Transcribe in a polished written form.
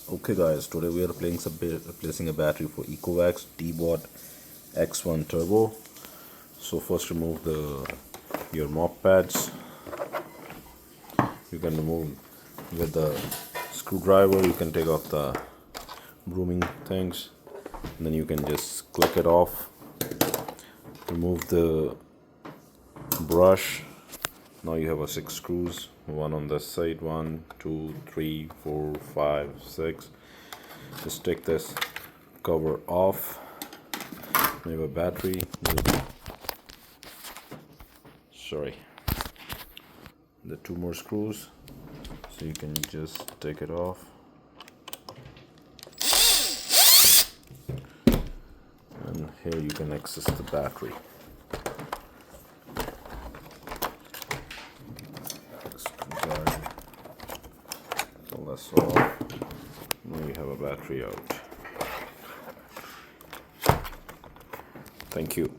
Okay guys, today we are replacing a battery for Ecovacs Deebot X1 Turbo. So first remove your mop pads. You can remove with the screwdriver. You can take off the brooming things, and then you can just click it off. Remove the brush. Now you have 6 screws, one on this side, 1, 2, 3, 4, 5, 6. Just take this cover off. You have a battery. The 2 more screws, so you can just take it off. And here you can access the battery. Pull this off. Now you have a battery out. Thank you.